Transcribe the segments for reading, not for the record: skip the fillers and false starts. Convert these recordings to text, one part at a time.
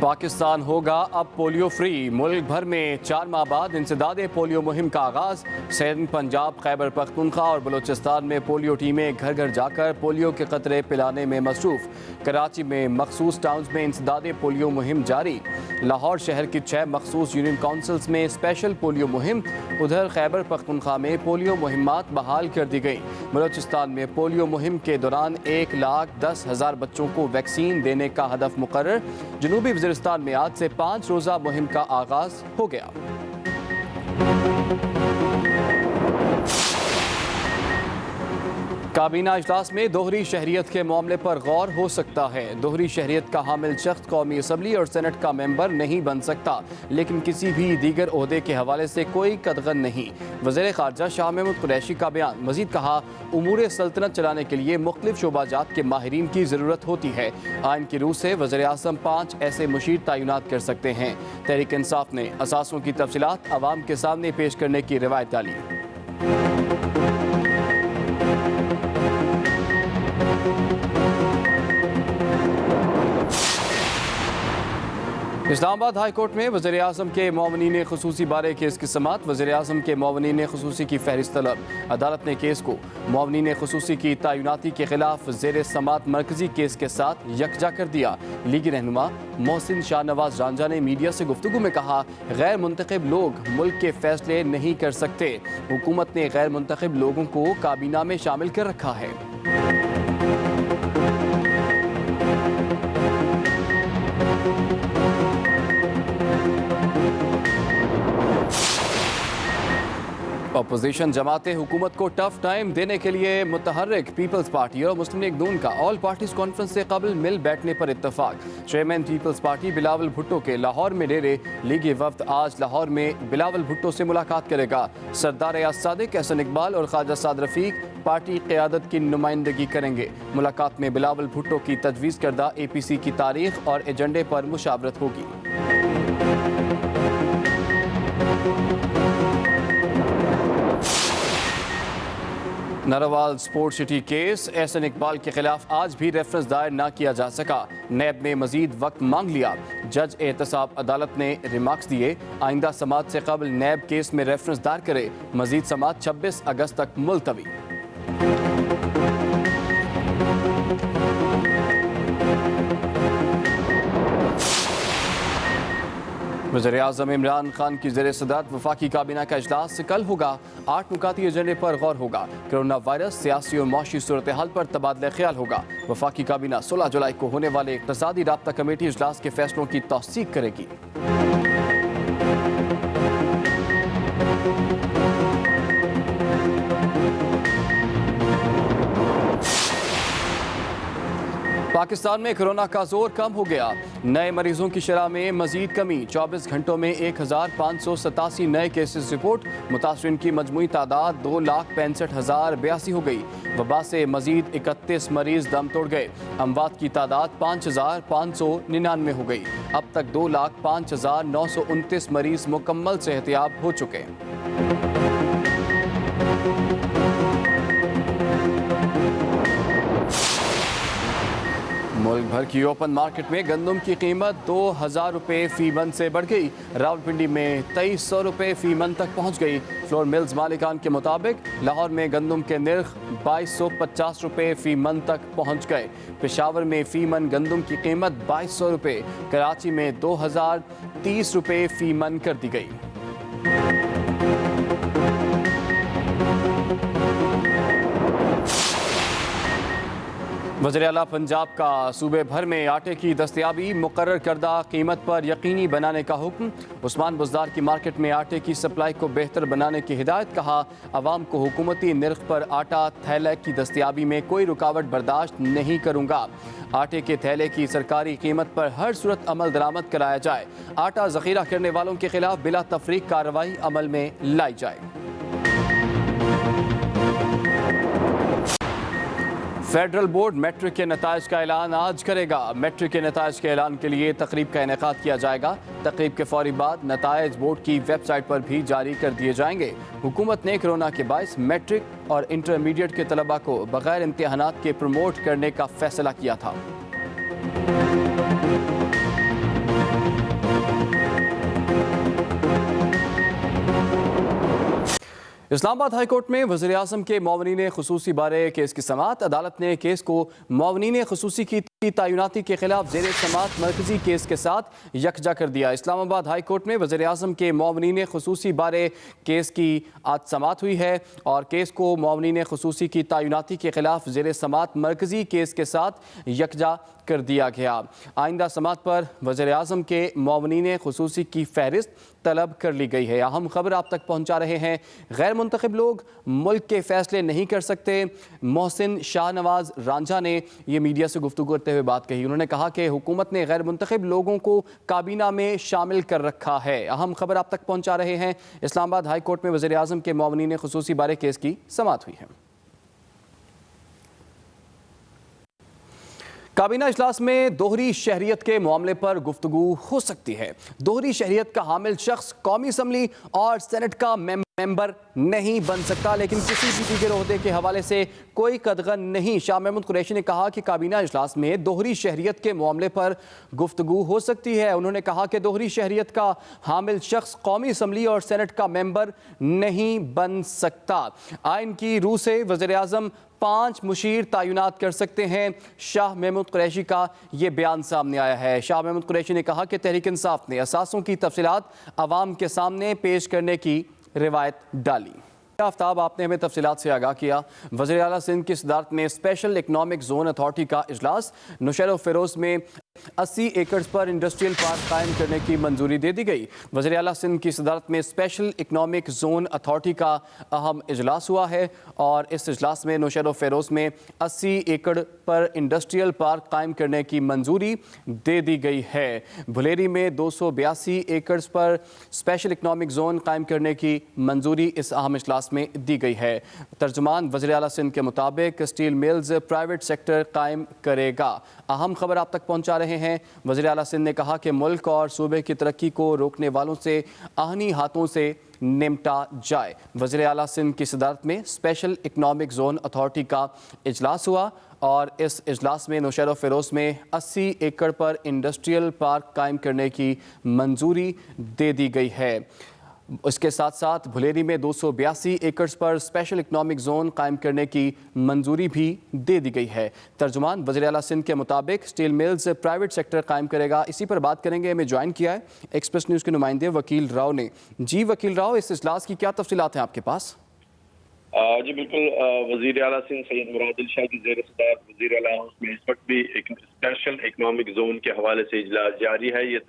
पाकिस्तान होगा अब polio free. मुल्क भर में 4 माह बाद इंसदादे पोलियो मुहिम का आगाज। सिंध, पंजाब, खैबर पख्तूनख्वा और बलूचिस्तान में पोलियो टीमें घर घर जाकर पोलियो के कतरे पिलाने में मसरूफ। कराची में मखसूस टाउन्स में इंसदादे पोलियो मुहिम जारी। लाहौर शहर की 6 मखसूस यूनियन काउंसिल्स में स्पेशल पोलियो मुहिम। उधर खैबर पख्तूनख्वा में पोलियो मुहिमात बहाल कर दी गई। बलूचिस्तान में पोलियो मुहिम के दौरान 1,10,000 बच्चों को वैक्सीन देने का हदफ मुकर्रर। जनूबी वज़ीरिस्तान में आज से 5 रोज़ा मुहिम का आगाज हो गया। काबीना इजलास में दोहरी शहरियत के मामले पर गौर हो सकता है। दोहरी शहरियत का हामिल शख्स कौमी असम्बली और सेनेट का मेंबर नहीं बन सकता, लेकिन किसी भी दीगर ओहदे के हवाले से कोई कदगन नहीं। वज़ीर ख़ारजा शाह महमूद कुरैशी का बयान। मजीद कहा, उमूर सल्तनत चलाने के लिए मुख्तलिफ शोबाजात के माहिरीन की ज़रूरत होती है। आइन की रूह से वज़ीर आज़म 5 ऐसे मुशीर तैनात कर सकते हैं। तहरीक इंसाफ ने असासों की तफसीलात अवाम के सामने पेश करने की रिवायत डाली। इस्लामाबाद हाई कोर्ट में वज़ीर आज़म के मुआवनीन ख़ुसूसी बारे केस की समाअत। वज़ीर आज़म के मुआवनीन ख़ुसूसी की फहरिस्त तलब। अदालत ने केस को मुआवनीन ख़ुसूसी की तैनाती के खिलाफ ज़ेर समाअत मरकजी केस के साथ यकजा कर दिया। लीगी रहनुमा मोहसिन शाहनवाज रांझा ने मीडिया से गुफ्तगू में कहा, गैर मुंतखब लोग मुल्क के फैसले नहीं कर सकते। हुकूमत ने गैर मुंतखब लोगों को काबीना में शामिल कर रखा है। अपोजिशन जमातें हुकूमत को टफ टाइम देने के लिए मुतहर्रिक। पीपल्स पार्टी और मुस्लिम लीग नून का ऑल पार्टीज कॉन्फ्रेंस से कबल मिल बैठने पर इत्तफाक। चेयरमैन पीपल्स पार्टी बिलावल भुट्टो के लाहौर में डेरे। लीगी वफ्द आज लाहौर में बिलावल भुट्टो से मुलाकात करेगा। सरदार रियाज सादिक, एहसन इकबाल और ख्वाजा साद रफीक पार्टी क़यादत की नुमाइंदगी करेंगे। मुलाकात में बिलावल भुट्टो की तजवीज़ करदा APC की तारीख और एजेंडे पर मुशावरत होगी। Narowal sport city case. Ahsan Iqbal के खिलाफ आज भी रेफरेंस दायर न किया जा सका। नैब ने मजीद वक्त मांग लिया। जज एहतसाब अदालत ने रिमार्क्स दिए, आइंदा समाअत से कबल नैब केस में रेफरेंस दायर करे। मजीद समाअत 26 अगस्त तक मुलतवी। वज़ीर आज़म इमरान खान की ज़ेर सदारत वफाकी काबीना का इजलास कल होगा। 8 नुकाती एजेंडे पर गौर होगा। कोरोना वायरस, सियासी और मौशी सूरत हाल पर तबादला ख्याल होगा। वफाकी काबीना 16 जुलाई को होने वाले इक़्तिसादी राब्ता कमेटी इजलास के फैसलों की तौसीक करेगी। पाकिस्तान में कोरोना का जोर कम हो गया। नए मरीजों की शरह में मजीद कमी। 24 घंटों में 1,587 नए केसेस रिपोर्ट। मुतासरीन की मजमूई तादाद 2,65,082 हो गई। वबा से मजीद 31 मरीज दम तोड़ गए। अमवात की तादाद 5,599 हो गई। अब तक 2,05,929 मरीज मुकम्मल सेहतियाब हो चुके। मुल्क भर की ओपन मार्केट में गंदम की कीमत 2,000 रुपये फी मन से बढ़ गई। रावलपिंडी में 2,300 रुपये फी मन तक पहुंच गई। फ्लोर मिल्स मालिकान के मुताबिक लाहौर में गंदम के निर्ख 2,250 रुपये फी मन तक पहुंच गए। पेशावर में फी मन गंदम की कीमत 2,200 रुपये। कराची में 2,030 रुपये फी मन कर दी गई। वज़ीर आला पंजाब का सूबे भर में आटे की दस्तयाबी मुकर्रर करदा कीमत पर यकीनी बनाने का हुक्म। उस्मान बुज़दार की मार्केट में आटे की सप्लाई को बेहतर बनाने की हिदायत। कहा, अवाम को हुकूमती निर्ख पर आटा थैले की दस्तयाबी में कोई रुकावट बर्दाश्त नहीं करूँगा। आटे के थैले की सरकारी कीमत पर हर सूरत अमल दरामद कराया जाए। आटा ज़ख़ीरा करने वालों के खिलाफ बिला तफरीक कार्रवाई अमल में लाई जाए। फेडरल बोर्ड मैट्रिक के नताइज का ऐलान आज करेगा। मैट्रिक के नताइज के ऐलान के लिए तकरीब का इनेकाद किया जाएगा। तकरीब के फौरी बाद नताइज बोर्ड की वेबसाइट पर भी जारी कर दिए जाएंगे। हुकूमत ने कोरोना के बायस मैट्रिक और इंटरमीडिएट के तलबा को बगैर इम्तिहानात के प्रमोट करने का फैसला किया था। इस्लामाबाद हाई कोर्ट में वज़ीर आज़म के मुआवनीन ख़ुसूसी बारे केस की समाअत। अदालत ने केस को मुआवनीन ख़ुसूसी की तैनाती के खिलाफ ज़ेर समाअत मरकजी केस के साथ यकजा कर दिया। इस्लामाबाद हाई कोर्ट में वज़ीर आज़म के मुआवनीन ख़ुसूसी बारे केस की आज समाअत हुई है और केस को मुआवनीन ख़ुसूसी की तैनाती के खिलाफ ज़ेर समाअत मरकजी केस के साथ यकजा कर दिया गया। आइंदा समाअत पर वज़ीर आज़म के मुआवनीन ख़ुसूसी की फहरिस्त तलब कर ली गई है। अहम खबर आप तक पहुँचा रहे हैं। गैर मुंतखब लोग मुल्क के फैसले नहीं कर सकते। मोहसिन शाहनवाज रांझा ने यह मीडिया से गुफ्तगू करते हुए बात कही। उन्होंने कहा कि हुकूमत ने गैर मुंतखब लोगों को काबीना में शामिल कर रखा है। अहम खबर आप तक पहुँचा रहे हैं। इस्लामाबाद हाई कोर्ट में वज़ीर आज़म के मुआवनीन ख़ुसूसी बारे केस की समाअत हुई है। काबीना इजलास में दोहरी शहरियत के मामले पर गुफ्तगू हो सकती है। दोहरी शहरियत का हामिल शख्स कौमी असम्बली और सेनेट का मेंबर नहीं बन सकता, लेकिन किसी भी दीगर ओहदे के हवाले से कोई कदगन नहीं। शाह महमूद कुरैशी ने कहा कि काबीना इजलास में दोहरी शहरियत के मामले पर गुफ्तगू हो सकती है। उन्होंने कहा कि दोहरी शहरियत का हामिल शख्स कौमी असम्बली और सेनेट का मेंबर नहीं बन सकता। आइन की रूह से वज़ीर आज़म 5 मुशीर तैनात कर सकते हैं। शाह महमूद कुरैशी का ये बयान सामने आया है। शाह महमूद कुरैशी ने कहा कि तहरीक इंसाफ ने असासों की तफसीलात अवाम के सामने पेश करने की रिवायत डाली। आफ्ताब, आपने हमें तफसीलात से आगाह किया। वज़ीर आला सिंध की सदारत में स्पेशल इकनॉमिक जोन अथॉरिटी का इजलास। नौशेरा फ़िरोज़ में 80 एकड़ पर इंडस्ट्रियल पार्क कायम करने की मंजूरी दे दी गई। वज़ीर आला सिंध की सदारत में स्पेशल इकनॉमिक जोन अथॉरिटी का अहम इजलास हुआ है और इस इजलास में नौशेरा फ़िरोज़ में 80 एकड़ पर इंडस्ट्रियल पार्क कायम करने की मंजूरी दे दी गई है। भुलेरी में 282 एकड़ पर स्पेशल इकनॉमिक जोन कायम करने की मंजूरी इस अहम इजलास में दी गई है। तर्जुमान वज़ीर आला सिंध के मुताबिक स्टील मिल्स प्राइवेट सेक्टर कायम करेगा। अहम खबर आप तक पहुंचा रहे हैं। वज़ीर आला सिंध ने कहा कि मुल्क और सूबे की तरक्की को रोकने वालों से आहनी हाथों से निपटा जाए। वज़ीर आला सिंध की सदारत में स्पेशल इकनॉमिक जोन अथॉरिटी का इजलास हुआ और इस इजलास में नौशेरा फ़िरोज़ में 80 एकड़ पर इंडस्ट्रियल पार्क कायम करने की मंजूरी दे दी गई है। इसके साथ साथ भुलेरी में 282 एकड़ पर स्पेशल इकनॉमिक जोन कायम करने की मंजूरी भी दे दी गई है। तर्जुमान वज़ीर आला सिंध के मुताबिक स्टील मिल्स प्राइवेट सेक्टर कायम करेगा। इसी पर बात करेंगे। हमें ज्वाइन किया है एक्सप्रेस न्यूज़ के नुमाइंदे वकील राव ने। जी वकील राव, इस इजलास की क्या तफसीलात हैं आपके पास? जी बिल्कुल, वज़ीर आला सिंध सैयद मुराद शाह की ज़ेर सदारत वज़ीर आला हाउस में इस वक्त भी एक स्पेशल इकनॉमिक जोन के हवाले से इजलास जारी है। ये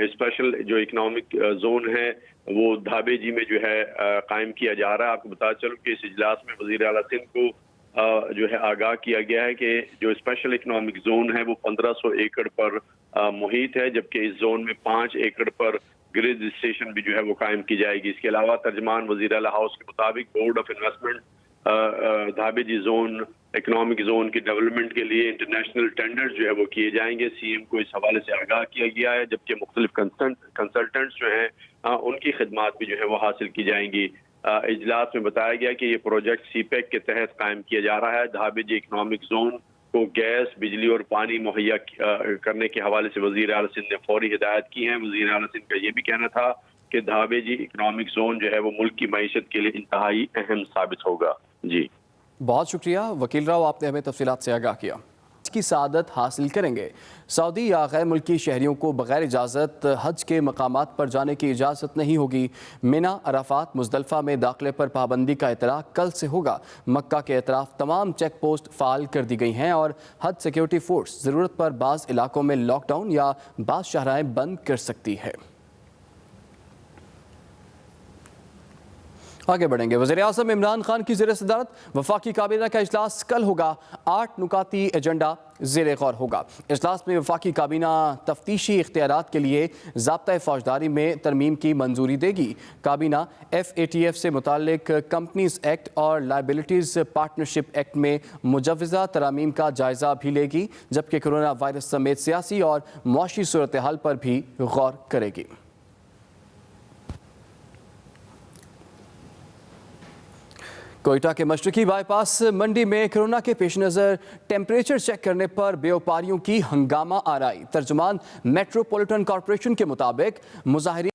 स्पेशल जो इकनॉमिक जोन है वो धाबे जी में जो है कायम किया जा रहा है। आपको बता चलूं कि इस इजलास में वज़ीर आला सिंध को जो है आगाह किया गया है कि जो स्पेशल इकनॉमिक जोन है वो 1500 एकड़ पर मुहित है, जबकि इस जोन में 5 एकड़ पर ग्रिड स्टेशन भी जो है वो कायम की जाएगी। इसके अलावा तर्जमान वज़ीर आला हाउस के मुताबिक बोर्ड ऑफ इन्वेस्टमेंट धाबे जी जोन इकनॉमिक जोन की डेवलपमेंट के लिए इंटरनेशनल टेंडर्स जो है वो किए जाएंगे। सीएम को इस हवाले से आगाह किया गया है, जबकि मुख्तलिफ कंसल्टेंट्स जो हैं उनकी खिदमात भी जो है वो हासिल की जाएंगी। इजलास में बताया गया कि ये प्रोजेक्ट सीपेक के तहत कायम किया जा रहा है। धाबे जी इकनॉमिक जोन को गैस, बिजली और पानी मुहैया करने के हवाले से वज़ीर आला सिंध ने फौरी हिदायत की है। वज़ीर आला सिंध का ये भी कहना था कि धाबे जी इकनॉमिक जोन जो है वो मुल्क की मईशत के लिए इंतहाई अहम साबित होगा। जी बहुत शुक्रिया वकील राव, आपने हमें तफसीलात से आगाह किया। की सादत हासिल करेंगे। सऊदी या गैर मुल्की शहरियों को बगैर इजाज़त हज के मकामात पर जाने की इजाज़त नहीं होगी। मिना, अराफात, मुज़दलिफ़ा में दाखिले पर पाबंदी का इतरा कल से होगा। मक्का के अतराफ तमाम चेक पोस्ट फ़ाल कर दी गई हैं और हज सिक्योरिटी फोर्स ज़रूरत पर बाज़ इलाकों में लॉकडाउन या बाज़ शाहराएँ बंद कर सकती है। आगे बढ़ेंगे। वज़ीर आज़म इमरान खान की ज़ेर सदारत वफाकी काबीना का इजलास कल होगा। 8 नुकाती एजेंडा ज़ेर गौर होगा। इजलास में वफाकी काबीना तफ्तीशी इख्तियारात के लिए ज़ाब्ता फौजदारी में तरमीम की मंजूरी देगी। काबीना FATF से मुताल्लिक कंपनीज एक्ट और लाइबिलिटीज़ पार्टनरशिप एक्ट में मुजव्वज़ा तरामीम का जायज़ा भी लेगी, जबकि कोरोना वायरस समेत सियासी और मुआशी सूरत हाल पर भी गौर करेगी। कोयटा के मशरकी बाईपास मंडी में कोरोना के पेश नज़र टेम्परेचर चेक करने पर व्यापारियों की हंगामा आराई। तर्जुमान मेट्रोपॉलिटन कॉरपोरेशन के मुताबिक मुजाहिरीन